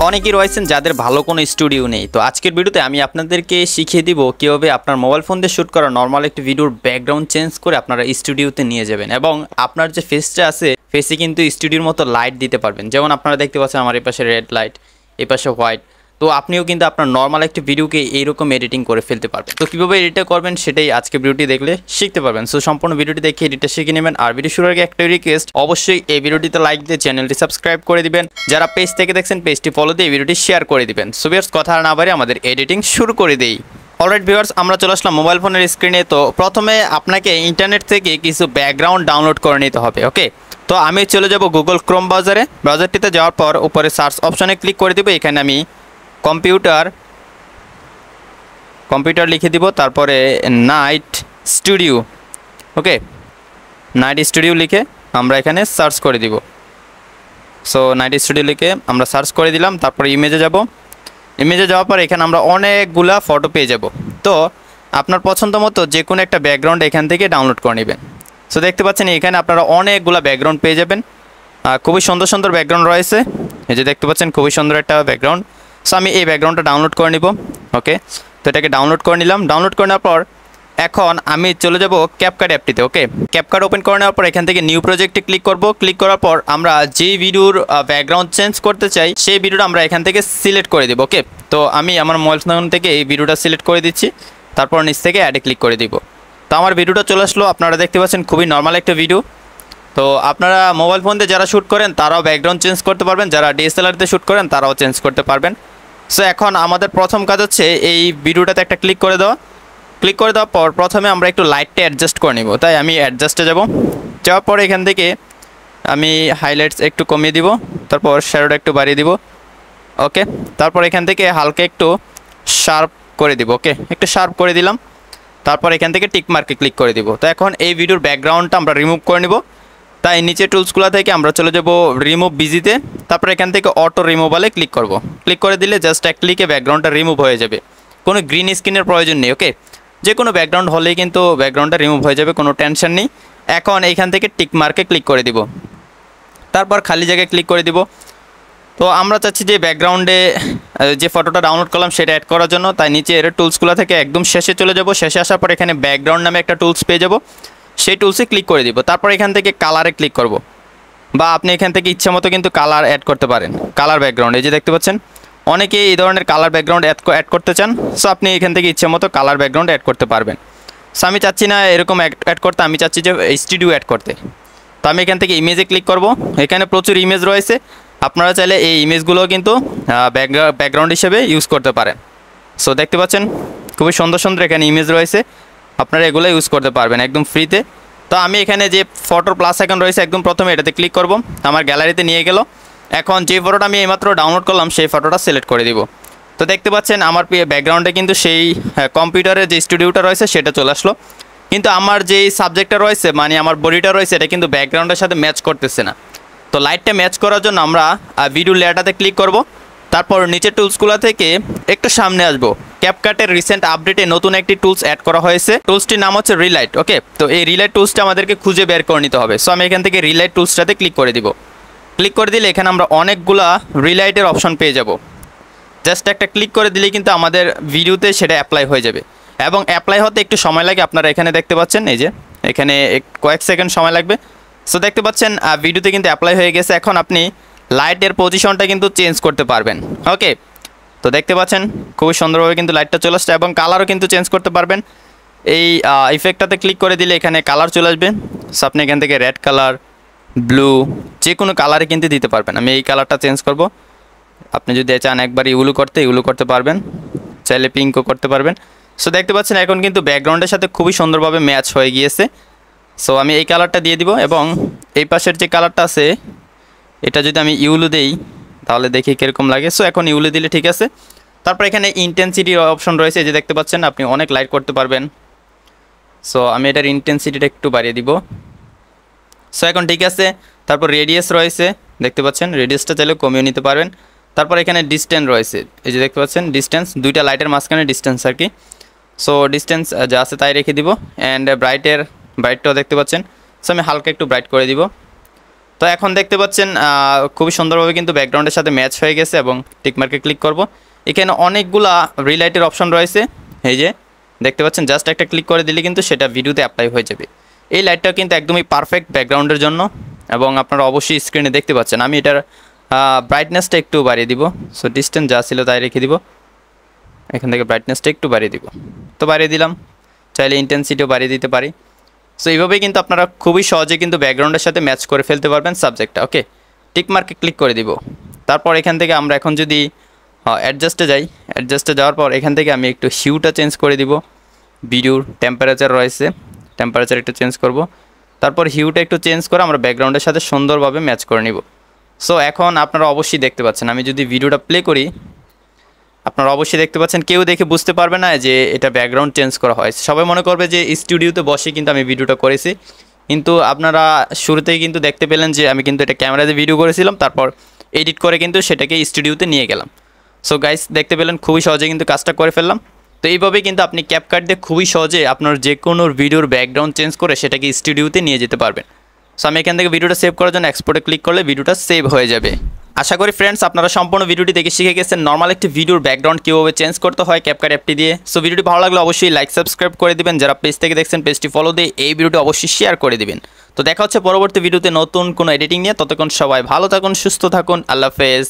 অনেকেই রয়েছেন যাদের ভালো কোনো স্টুডিও নেই। তো আজকের ভিডিওতে আমি আপনাদেরকে শিখিয়ে দিব কীভাবে আপনার মোবাইল ফোন দিয়ে শ্যুট করা নর্মাল একটি ভিডিওর ব্যাকগ্রাউন্ড চেঞ্জ করে আপনারা স্টুডিওতে নিয়ে যাবেন এবং আপনার যে ফেসটা আছে ফেসে কিন্তু স্টুডিওর মতো লাইট দিতে পারবেন। যেমন আপনারা দেখতে পাচ্ছেন আমার এই পাশে রেড লাইট, এই পাশে হোয়াইট। তো আপনিও কিন্তু আপনার নর্মাল একটি ভিডিওকে এইরকম এডিটিং করে ফেলতে পারবেন। তো কীভাবে এডিটটা করবেন সেটাই আজকে ভিডিওটি দেখলে শিখতে পারবেন। সো সম্পূর্ণ ভিডিওটি দেখে এডিটটা শিখে নেবেন। আর ভিডিও শুরুর আগে একটা রিকোয়েস্ট, অবশ্যই এই ভিডিওটিতে লাইক দিয়ে চ্যানেলটি সাবস্ক্রাইব করে দিবেন। যারা পেজ থেকে দেখছেন পেজটি ফলো দিয়ে ভিডিওটি শেয়ার করে দিবেন। সো ভিউয়ার্স, কথা না বাড়িয়ে আমাদের এডিটিং শুরু করে দেই। অলরাইট ভিউয়ার্স, আমরা চলে আসলাম মোবাইল ফোনের স্ক্রিনে। তো প্রথমে আপনাকে ইন্টারনেট থেকে কিছু ব্যাকগ্রাউন্ড ডাউনলোড করে নিতে হবে। ওকে, তো আমি চলে যাব গুগল ক্রোম ব্রাউজারটিতে যাওয়ার পর উপরে সার্চ অপশনে ক্লিক করে দেবো। এখানে আমি কম্পিউটার লিখে দিব, তারপরে নাইট স্টুডিও। ওকে, নাইট স্টুডিও লিখে আমরা এখানে সার্চ করে দিব। সো নাইট স্টুডিও লিখে আমরা সার্চ করে দিলাম, তারপরে ইমেজে যাব। ইমেজে যাওয়ার পর এখানে আমরা অনেকগুলা ফটো পেয়ে যাব। তো আপনার পছন্দ মতো যে কোনো একটা ব্যাকগ্রাউন্ড এখান থেকে ডাউনলোড করে নেবেন। সো দেখতে পাচ্ছেন এখানে আপনারা অনেকগুলা ব্যাকগ্রাউন্ড পেয়ে যাবেন। খুবই সুন্দর সুন্দর ব্যাকগ্রাউন্ড রয়েছে। এই যে দেখতে পাচ্ছেন খুবই সুন্দর একটা ব্যাকগ্রাউন্ড। সো আমি এই ব্যাকগ্রাউন্ডটা ডাউনলোড করে নিব। ওকে, তো এটাকে ডাউনলোড করে নিলাম। ডাউনলোড করে নেওয়ার পর এখন আমি চলে যাব ক্যাপকাট অ্যাপটিতে। ওকে, ক্যাপকাট ওপেন করে নেওয়ার পর এখান থেকে নিউ প্রজেক্টে ক্লিক করব। ক্লিক করার পর আমরা যেই ভিডিওর ব্যাকগ্রাউন্ড চেঞ্জ করতে চাই সেই ভিডিওটা আমরা এখান থেকে সিলেক্ট করে দেব। ওকে, তো আমি আমার মোবাইল ফোন থেকে এই ভিডিওটা সিলেক্ট করে দিচ্ছি, তারপর নিচ থেকে অ্যাডে ক্লিক করে দিব। তো আমার ভিডিওটা চলে আসলো। আপনারা দেখতে পাচ্ছেন খুবই নর্মাল একটা ভিডিও। তো আপনারা মোবাইল ফোন দিয়ে যারা শ্যুট করেন তারাও ব্যাকগ্রাউন্ড চেঞ্জ করতে পারবেন, যারা ডিএসএলআরতে শ্যুট করেন তারাও চেঞ্জ করতে পারবেন। সো এখন আমাদের প্রথম কাজ হচ্ছে এই ভিডিওটাতে একটা ক্লিক করে দেওয়া। ক্লিক করে দেওয়ার পর প্রথমে আমরা একটু লাইটটা অ্যাডজাস্ট করে নিব। তাই আমি অ্যাডজাস্টে যাব। যাওয়ার পর এখান থেকে আমি হাইলাইটস একটু কমিয়ে দিব, তারপর শ্যাডোটা একটু বাড়িয়ে দিব। ওকে, তারপর এখান থেকে হালকা একটু শার্প করে দিব। ওকে, একটু শার্প করে দিলাম। তারপর এখান থেকে টিক মার্কে ক্লিক করে দিব। তো এখন এই ভিডিওর ব্যাকগ্রাউন্ডটা আমরা রিমুভ করে নিব। তাই নিচে টুলসগুলো থেকে আমরা চলে যাব রিমুভ বিজিতে। তারপর এখান থেকে অটো রিমুভালে ক্লিক করব। ক্লিক করে দিলে জাস্ট এক ক্লিকে ব্যাকগ্রাউন্ডটা রিমুভ হয়ে যাবে। কোনো গ্রিন স্ক্রিনের প্রয়োজন নেই। ওকে, যে কোনো ব্যাকগ্রাউন্ড হলেই কিন্তু ব্যাকগ্রাউন্ডটা রিমুভ হয়ে যাবে, কোনো টেনশন নেই। এখন এইখান থেকে টিক মার্কে ক্লিক করে দিব, তারপর খালি জায়গায় ক্লিক করে দিব। তো আমরা চাচ্ছি যে ব্যাকগ্রাউন্ডে যে ফটোটা ডাউনলোড করলাম সেটা অ্যাড করার জন্য। তাই নিচে এর টুলসগুলো থেকে একদম শেষে চলে যাব। শেষে আসার পর এখানে ব্যাকগ্রাউন্ড নামে একটা টুলস পেয়ে যাব, সেই টুলসে ক্লিক করে দিব। তারপর এখান থেকে কালারে ক্লিক করব, বা আপনি এখান থেকে ইচ্ছা মতো কিন্তু কালার অ্যাড করতে পারেন। কালার ব্যাকগ্রাউন্ড, এই যে দেখতে পাচ্ছেন অনেকেই এই ধরনের কালার ব্যাকগ্রাউন্ড অ্যাড করতে চান। সো আপনি এখান থেকে ইচ্ছা মতো কালার ব্যাকগ্রাউন্ড অ্যাড করতে পারবেন। সো আমি চাচ্ছি না এরকম অ্যাড করতে, আমি চাচ্ছি যে স্টুডিও অ্যাড করতে। তো আমি এখান থেকে ইমেজে ক্লিক করব। এখানে প্রচুর ইমেজ রয়েছে, আপনারা চাইলে এই ইমেজগুলো কিন্তু ব্যাকগ্রাউন্ড হিসেবে ইউজ করতে পারেন। সো দেখতে পাচ্ছেন খুবই সুন্দর সুন্দর এখানে ইমেজ রয়েছে, আপনারা এগুলো ইউজ করতে পারবেন একদম ফ্রিতে। তো আমি এখানে যে ফটোর প্লাস আইকন রয়েছে একদম প্রথমে এটাতে ক্লিক করব, আমার গ্যালারিতে নিয়ে গেল। এখন যে ফটোটা আমি এইমাত্র ডাউনলোড করলাম সেই ফটোটা সিলেক্ট করে দিব। তো দেখতে পাচ্ছেন আমার ব্যাকগ্রাউন্ডে কিন্তু সেই কম্পিউটারের যে স্টুডিওটা রয়েছে সেটা চলে আসলো, কিন্তু আমার যেই সাবজেক্টটা রয়েছে মানে আমার বডিটা রয়েছে এটা কিন্তু ব্যাকগ্রাউন্ডের সাথে ম্যাচ করতেছে না। তো লাইটটা ম্যাচ করার জন্য আমরা ভিডিও লেয়ারটাতে ক্লিক করব, তারপর নিচের টুলসগুলো থেকে একটু সামনে আসবো। ক্যাপকাটের রিসেন্ট আপডেটে নতুন একটি টুলস অ্যাড করা হয়েছে, টুলসটির নাম হচ্ছে রিলাইট। ওকে, তো এই রিলাইট টুলসটা আমাদেরকে খুঁজে বের করে নিতে হবে। সো আমি এখান থেকে রিলাইট টুলসটাতে ক্লিক করে দিব। ক্লিক করে দিলে এখানে আমরা অনেকগুলা রিলাইটের অপশন পেয়ে যাব। জাস্ট একটা ক্লিক করে দিলেই কিন্তু আমাদের ভিডিওতে সেটা অ্যাপ্লাই হয়ে যাবে, এবং অ্যাপ্লাই হতে একটু সময় লাগে। আপনারা এখানে দেখতে পাচ্ছেন, এই যে এখানে কয়েক সেকেন্ড সময় লাগবে। সো দেখতে পাচ্ছেন ভিডিওতে কিন্তু অ্যাপ্লাই হয়ে গেছে। এখন আপনি লাইটের পজিশনটা কিন্তু চেঞ্জ করতে পারবেন। ওকে, তো দেখতে পাচ্ছেন খুবই সুন্দরভাবে কিন্তু লাইটটা চলে আসছে, এবং কালারও কিন্তু চেঞ্জ করতে পারবেন। এই ইফেক্টটাতে ক্লিক করে দিলে এখানে কালার চলে আসবে। সো আপনি এখান থেকে রেড কালার, ব্লু, যে কোনো কালারে কিন্তু দিতে পারবেন। আমি এই কালারটা চেঞ্জ করব। আপনি যদি চান একবার ইউলু করতে পারবেন, চাইলে পিঙ্কও করতে পারবেন। সো দেখতে পাচ্ছেন এখন কিন্তু ব্যাকগ্রাউন্ডের সাথে খুবই সুন্দরভাবে ম্যাচ হয়ে গিয়েছে। সো আমি এই কালারটা দিয়ে দিব, এবং এই পাশের যে কালারটা আছে এটা যদি আমি ইউলু দেই তাহলে দেখি কীরকম লাগে। সো এখন ইউলু দিলে ঠিক আছে। তারপর এখানে ইন্টেন্সিটির অপশন রয়েছে, যে দেখতে পাচ্ছেন আপনি অনেক লাইট করতে পারবেন। সো আমি এটার ইন্টেন্সিটিটা একটু বাড়িয়ে দিব। সো এখন ঠিক আছে। তারপর রেডিয়াস রয়েছে, দেখতে পাচ্ছেন রেডিয়াসটা চাইলে কমিয়ে নিতে পারবেন। তারপর এখানে ডিস্টেন্স রয়েছে, এই যে দেখতে পাচ্ছেন ডিস্টেন্স, দুইটা লাইটের মাঝখানে ডিস্টেন্স আর কি। সো ডিস্টেন্স যা আছে তাই রেখে দিব। অ্যান্ড ব্রাইটটাও দেখতে পাচ্ছেন। সো আমি হালকা একটু ব্রাইট করে দিব। তো তো এখন দেখতে পাচ্ছেন খুবই সুন্দরভাবে কিন্তু ব্যাকগ্রাউন্ডের সাথে ম্যাচ হয়ে গেছে এবং টিকমার্কে ক্লিক করব। এখানে অনেকগুলা রিলাইটের অপশন রয়েছে, এই যে দেখতে পাচ্ছেন, জাস্ট একটা ক্লিক করে দিলে কিন্তু সেটা ভিডিওতে অ্যাপ্লাই হয়ে যাবে। এই লাইটটা কিন্তু একদমই পারফেক্ট ব্যাকগ্রাউন্ডের জন্য এবং আপনারা অবশ্যই স্ক্রিনে দেখতে পাচ্ছেন। আমি এটার ব্রাইটনেসটা একটু বাড়িয়ে দিব, সো ডিস্টেন্স যা ছিল তাই রেখে দিব, এখান থেকে ব্রাইটনেসটা একটু বাড়িয়ে দিব, তো বাড়িয়ে দিলাম, চাইলে ইন্টেন্সিটিও বাড়িয়ে দিতে পারি। সো এইভাবেই কিন্তু আপনারা খুবই সহজে কিন্তু ব্যাকগ্রাউন্ডের সাথে ম্যাচ করে ফেলতে পারবেন সাবজেক্টটা। ওকে, টিক মার্কে ক্লিক করে দিব। তারপর এখান থেকে আমরা এখন যদি অ্যাডজাস্টে যাই, অ্যাডজাস্টে যাওয়ার পর এখান থেকে আমি একটু হিউটা চেঞ্জ করে দিব। ভিডিওর টেম্পারেচার রয়েছে, টেম্পারেচার একটু চেঞ্জ করব। তারপর হিউটা একটু চেঞ্জ করে আমরা ব্যাকগ্রাউন্ডের সাথে সুন্দরভাবে ম্যাচ করে নিব। সো এখন আপনারা অবশ্যই দেখতে পাচ্ছেন, আমি যদি ভিডিওটা প্লে করি, আপনারা অবশ্যই দেখতে পাচ্ছেন, কেউ দেখে বুঝতে পারবে না যে এটা ব্যাকগ্রাউন্ড চেঞ্জ করা হয়। সবাই মনে করবে যে স্টুডিওতে বসে কিন্তু আমি ভিডিওটা করেছি, কিন্তু আপনারা শুরুতেই কিন্তু দেখতে পেলেন যে আমি কিন্তু এটা ক্যামেরাতে ভিডিও করেছিলাম, তারপর এডিট করে কিন্তু সেটাকে স্টুডিওতে নিয়ে গেলাম। সো গাইস, দেখতে পেলেন খুবই সহজে কিন্তু কাজটা করে ফেললাম। তো এইভাবে কিন্তু আপনি ক্যাপকাট দিয়ে খুবই সহজে আপনার যে কোনো ভিডিওর ব্যাকগ্রাউন্ড চেঞ্জ করে সেটাকে স্টুডিওতে নিয়ে যেতে পারবেন। সো আমি এখান থেকে ভিডিওটা সেভ করার জন্য এক্সপোর্টে ক্লিক করলে ভিডিওটা সেভ হয়ে যাবে। আশা করি ফ্রেন্ডস আপনারা সম্পূর্ণ ভিডিওটি দেখে শিখে গেছেন নর্মাল একটি ভিডিওর ব্যাকগ্রাউন্ড কীভাবে চেঞ্জ করতে হয় ক্যাপকাট অ্যাপটি দিয়ে। সো ভিডিওটি ভালো লাগলে অবশ্যই লাইক সাবস্ক্রাইব করে দিবেন, যারা পেজ থেকে দেখছেন পেজটি ফলো দিয়ে এই ভিডিওটি অবশ্যই শেয়ার করে দিবেন। তো দেখা হচ্ছে পরবর্তী ভিডিওতে নতুন কোনো এডিটিং নিয়ে। ততক্ষণ সবাই ভালো থাকুন, সুস্থ থাকুন, আল্লাহ হাফেজ।